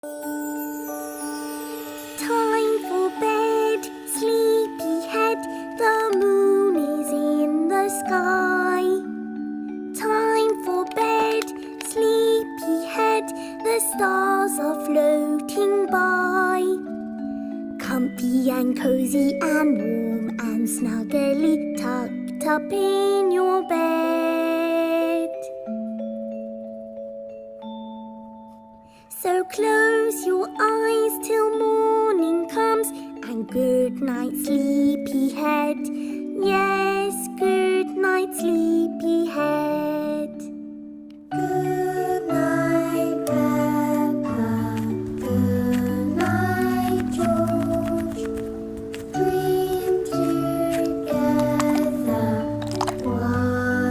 Time for bed, sleepyhead, the moon is in the sky. Time for bed, sleepyhead, the stars are floating by. Comfy and cozy and warm and snuggly tucked up in your bed. So close your eyes till morning comes, and good night, sleepyhead. Yes, good night, sleepyhead.